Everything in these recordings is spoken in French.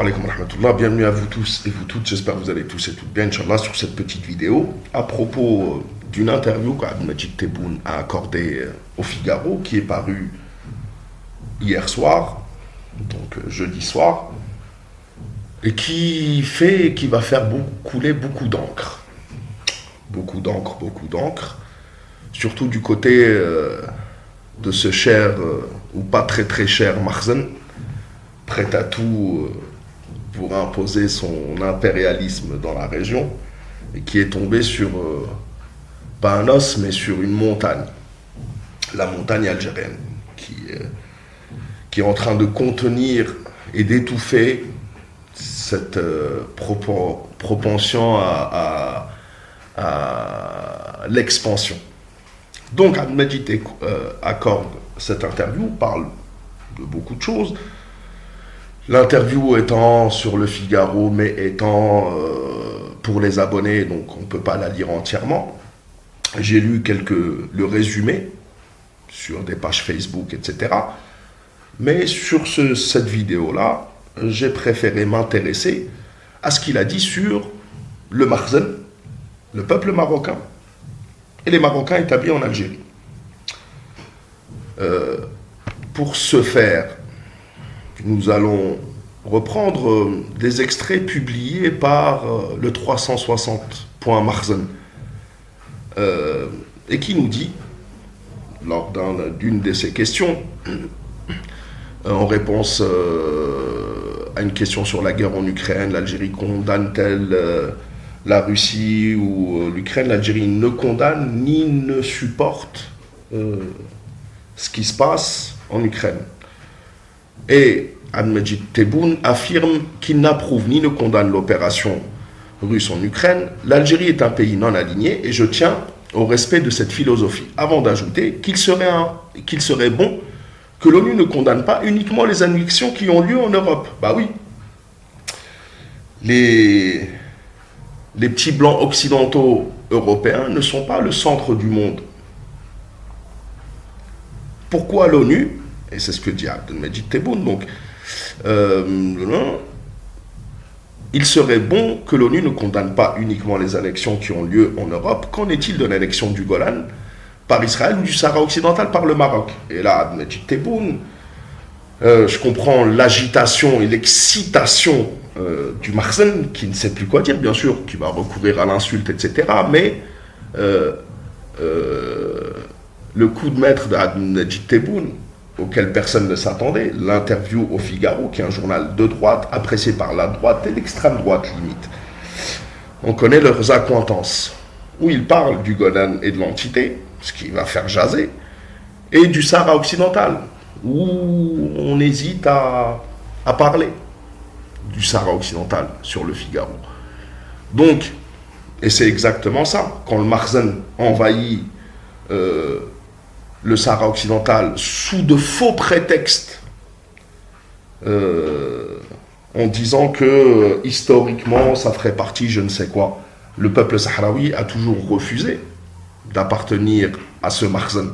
alaikum wa rahmatullah, bienvenue à vous tous et vous toutes, j'espère que vous allez tous et toutes bien, Inch'Allah, sur cette petite vidéo à propos d'une interview qu'Abdelmajid Tebboune a accordée au Figaro, qui est parue hier soir, donc jeudi soir, et qui va faire couler beaucoup d'encre. Beaucoup d'encre, surtout du côté de ce cher, ou pas très très cher Makhzen, prêt à tout pour imposer son impérialisme dans la région, et qui est tombé sur, pas un os, mais sur une montagne, la montagne algérienne, qui est en train de contenir et d'étouffer cette propension à l'expansion. Donc Abdelmajid accorde cette interview, parle de beaucoup de choses. L'interview étant sur le Figaro, mais étant pour les abonnés, donc on ne peut pas la lire entièrement. J'ai lu le résumé sur des pages Facebook, etc. Mais sur cette vidéo-là, j'ai préféré m'intéresser à ce qu'il a dit sur le Makhzen, le peuple marocain, et les Marocains établis en Algérie. Pour ce faire, nous allons reprendre des extraits publiés par le 360.Makhzen, et qui nous dit, lors d'une de ses questions, en réponse à une question sur la guerre en Ukraine, l'Algérie condamne-t-elle la Russie ou l'Ukraine? L'Algérie ne condamne ni ne supporte ce qui se passe en Ukraine. Et Abdelmajid Tebboune affirme qu'il n'approuve ni ne condamne l'opération russe en Ukraine. L'Algérie est un pays non aligné et je tiens au respect de cette philosophie, avant d'ajouter qu'il serait bon que l'ONU ne condamne pas uniquement les annexions qui ont lieu en Europe. Bah oui. Les petits blancs occidentaux européens ne sont pas le centre du monde. Pourquoi l'ONU? Et c'est ce que dit Abdelmajid Tebboune. Donc, il serait bon que l'ONU ne condamne pas uniquement les annexions qui ont lieu en Europe. Qu'en est-il de l'annexion du Golan par Israël ou du Sahara occidental par le Maroc? Et là, Abdelmajid Tebboune, je comprends l'agitation et l'excitation du Makhzen, qui ne sait plus quoi dire, bien sûr, qui va recourir à l'insulte, etc. Mais le coup de maître d'Abdelmajid Tebboune, auquel personne ne s'attendait, l'interview au Figaro, qui est un journal de droite, apprécié par la droite et l'extrême droite limite. On connaît leurs accointances, où ils parlent du Golan et de l'entité, ce qui va faire jaser, et du Sahara occidental, où on hésite à parler du Sahara occidental sur le Figaro. Donc, et c'est exactement ça, quand le Makhzen envahit le Sahara occidental sous de faux prétextes, en disant que historiquement ça ferait partie je ne sais quoi. Le peuple sahraoui a toujours refusé d'appartenir à ce Makhzen.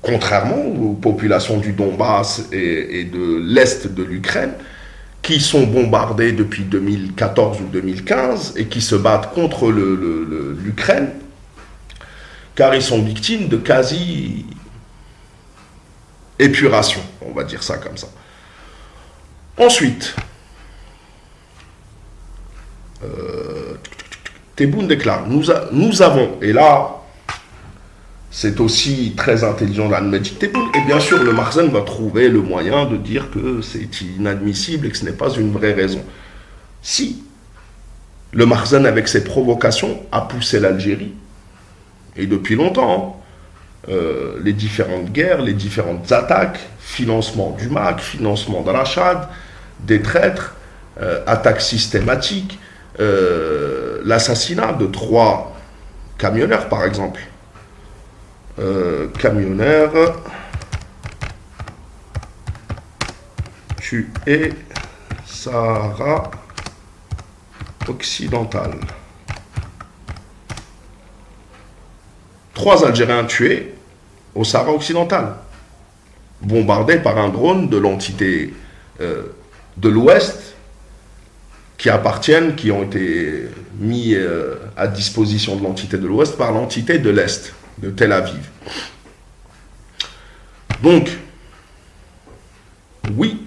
Contrairement aux populations du Donbass et de l'Est de l'Ukraine, qui sont bombardées depuis 2014 ou 2015 et qui se battent contre l'Ukraine, car ils sont victimes de quasi-épuration, on va dire ça comme ça. Ensuite, Tebboune déclare, nous avons, et là, c'est aussi très intelligent d'Abdelmajid Tebboune, et bien sûr, le Makhzen va trouver le moyen de dire que c'est inadmissible et que ce n'est pas une vraie raison. Si le Makhzen, avec ses provocations, a poussé l'Algérie, et depuis longtemps, les différentes guerres, les différentes attaques, financement du MAC, financement de Rachad, des traîtres, attaques systématiques, l'assassinat de 3 camionneurs par exemple. Camionneurs tués Sahara occidental. 3 Algériens tués au Sahara occidental, bombardés par un drone de l'entité de l'Ouest qui appartiennent, qui ont été mis à disposition de l'entité de l'Ouest par l'entité de l'Est, de Tel Aviv. Donc, oui,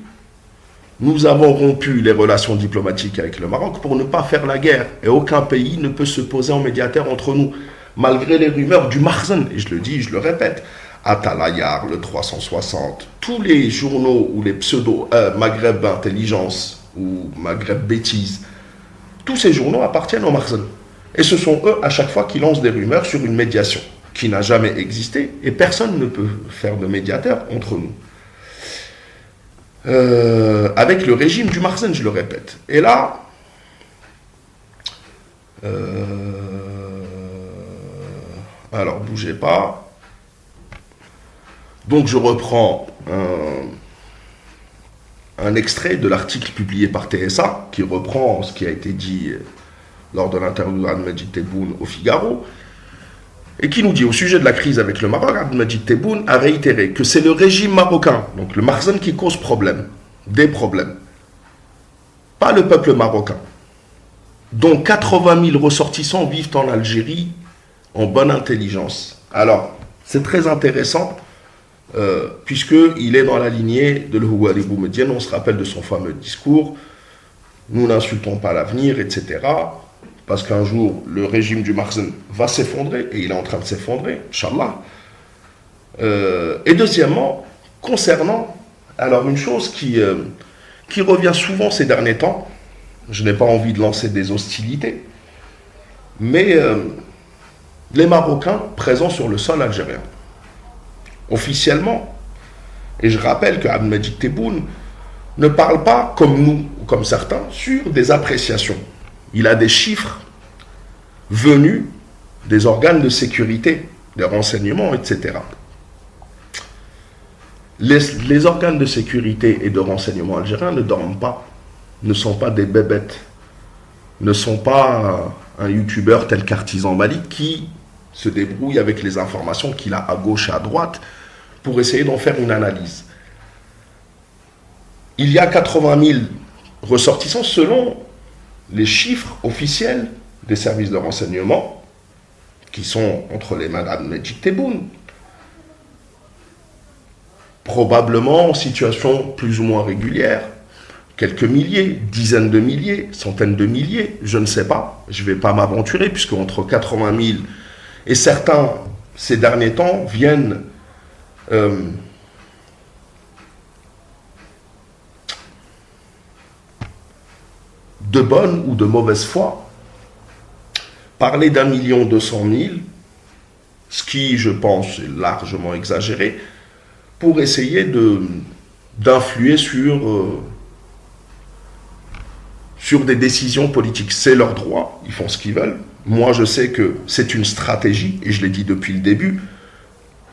nous avons rompu les relations diplomatiques avec le Maroc pour ne pas faire la guerre. Et aucun pays ne peut se poser en médiateur entre nous, malgré les rumeurs du Marzen. Et je le dis, je le répète, Atalayar, le 360, tous les journaux ou les pseudo Maghreb Intelligence ou Maghreb Bêtise, tous ces journaux appartiennent au Marzen. Et ce sont eux, à chaque fois, qui lancent des rumeurs sur une médiation qui n'a jamais existé, et personne ne peut faire de médiateur entre nous. Avec le régime du Marzen, je le répète. Et là, alors bougez pas. Donc je reprends un extrait de l'article publié par TSA qui reprend ce qui a été dit lors de l'interview d'Ahmed Tebboune au Figaro et qui nous dit au sujet de la crise avec le Maroc, Ahmed Tebboune a réitéré que c'est le régime marocain, donc le Marzen, qui cause des problèmes, pas le peuple marocain, dont 80 000 ressortissants vivent en Algérie en bonne intelligence. Alors, c'est très intéressant puisqu'il est dans la lignée de l'Houari Boumedienne. On se rappelle de son fameux discours, nous n'insultons pas l'avenir, etc. Parce qu'un jour, le régime du Marzen va s'effondrer, et il est en train de s'effondrer, Inch'Allah. Et deuxièmement, concernant, alors une chose qui revient souvent ces derniers temps, je n'ai pas envie de lancer des hostilités, mais les Marocains présents sur le sol algérien. Officiellement, et je rappelle que Ahmed Tebboune ne parle pas comme nous, ou comme certains, sur des appréciations. Il a des chiffres venus des organes de sécurité, des renseignements, etc. Les organes de sécurité et de renseignement algériens ne dorment pas, ne sont pas des bébêtes, ne sont pas un youtubeur tel qu'Artisan Malik qui se débrouille avec les informations qu'il a à gauche et à droite pour essayer d'en faire une analyse. Il y a 80 000 ressortissants selon les chiffres officiels des services de renseignement qui sont entre les mains d'Ahmed Tebboune, probablement en situation plus ou moins régulière, quelques milliers, dizaines de milliers, centaines de milliers, je ne sais pas, je ne vais pas m'aventurer, puisque entre 80 000 et certains, ces derniers temps, viennent de bonne ou de mauvaise foi, parler d'1,2 million, ce qui, je pense, est largement exagéré, pour essayer d'influer sur des décisions politiques. C'est leur droit, ils font ce qu'ils veulent. Moi, je sais que c'est une stratégie, et je l'ai dit depuis le début,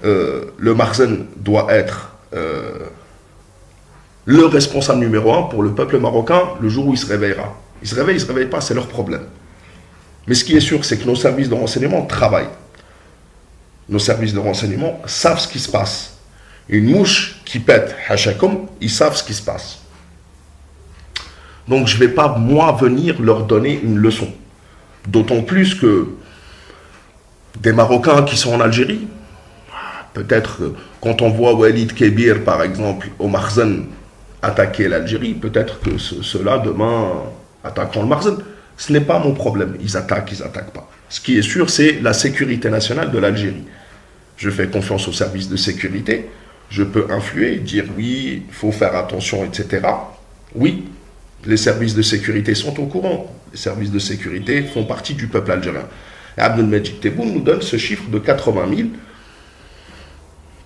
le Marzen doit être le responsable numéro 1 pour le peuple marocain le jour où il se réveillera. Il se réveille pas, c'est leur problème. Mais ce qui est sûr, c'est que nos services de renseignement travaillent. Nos services de renseignement savent ce qui se passe. Une mouche qui pète, hachakoum, ils savent ce qui se passe. Donc je ne vais pas, moi, venir leur donner une leçon. D'autant plus que des Marocains qui sont en Algérie, peut-être quand on voit Walid Kebir, par exemple, au Marzen, attaquer l'Algérie, peut-être que ceux-là, demain, attaqueront le Marzen. Ce n'est pas mon problème. Ils attaquent pas. Ce qui est sûr, c'est la sécurité nationale de l'Algérie. Je fais confiance aux services de sécurité. Je peux influer, dire oui, il faut faire attention, etc. Oui, les services de sécurité sont au courant. Les services de sécurité font partie du peuple algérien. Et Abdelmejid Tebboune nous donne ce chiffre de 80 000.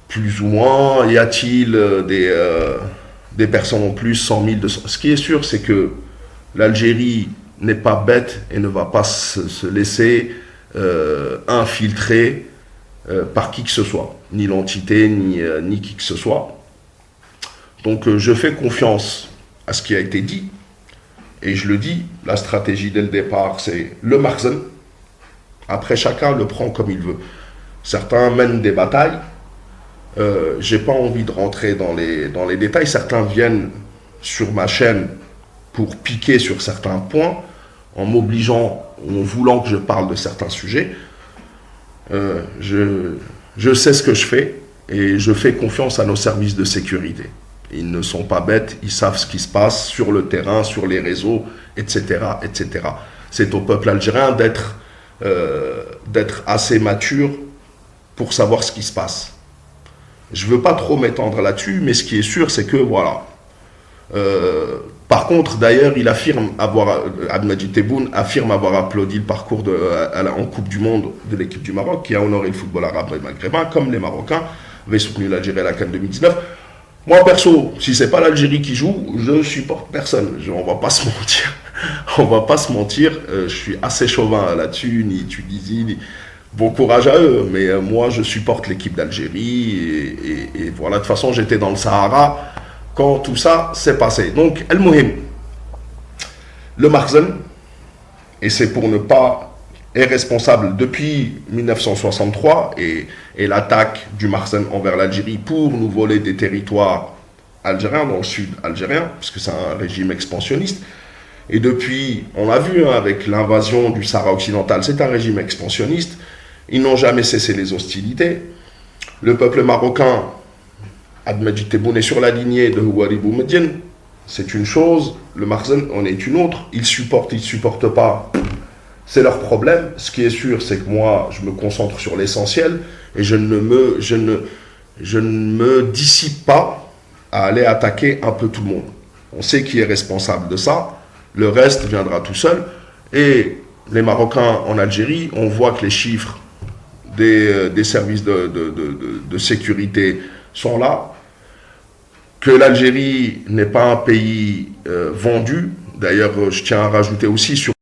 Plus ou moins, y a-t-il des personnes en plus, 100 000, 200 000. Ce qui est sûr, c'est que l'Algérie n'est pas bête et ne va pas se laisser infiltrer par qui que ce soit, ni l'entité, ni qui que ce soit. Donc je fais confiance à ce qui a été dit, et je le dis, la stratégie dès le départ, c'est le Marzen. Après, chacun le prend comme il veut. Certains mènent des batailles, j'ai pas envie de rentrer dans les détails, certains viennent sur ma chaîne pour piquer sur certains points, en m'obligeant, en voulant que je parle de certains sujets. Je sais ce que je fais et je fais confiance à nos services de sécurité. Ils ne sont pas bêtes, ils savent ce qui se passe sur le terrain, sur les réseaux, etc. etc. C'est au peuple algérien d'être assez mature pour savoir ce qui se passe. Je ne veux pas trop m'étendre là-dessus, mais ce qui est sûr, c'est que voilà. Par contre, d'ailleurs, il affirme Abdelmajid Tebboune affirme avoir applaudi le parcours en Coupe du Monde de l'équipe du Maroc, qui a honoré le football arabe et maghrébin, comme les Marocains avaient soutenu l'Algérie à la CAN 2019. Moi, perso, si c'est pas l'Algérie qui joue, je supporte personne. On va pas se mentir. On va pas se mentir. Je suis assez chauvin là-dessus, ni Tunisie, ni... Bon courage à eux, mais moi, je supporte l'équipe d'Algérie. Et voilà, de toute façon, j'étais dans le Sahara quand tout ça s'est passé. Donc, El Mohim, le Makhzen, et c'est pour ne pas... est responsable depuis 1963 et l'attaque du Makhzen envers l'Algérie pour nous voler des territoires algériens, dans le sud algérien, parce que c'est un régime expansionniste. Et depuis, on l'a vu avec l'invasion du Sahara occidental, c'est un régime expansionniste. Ils n'ont jamais cessé les hostilités. Le peuple marocain, Abdelmajid Tebboune, est sur la lignée de Houari Boumediene. C'est une chose, le Makhzen en est une autre. Ils supportent pas. C'est leur problème. Ce qui est sûr, c'est que moi, je me concentre sur l'essentiel et je ne me dissipe pas à aller attaquer un peu tout le monde. On sait qui est responsable de ça. Le reste viendra tout seul. Et les Marocains en Algérie, on voit que les chiffres des services de sécurité sont là. Que l'Algérie n'est pas un pays vendu. D'ailleurs, je tiens à rajouter aussi sur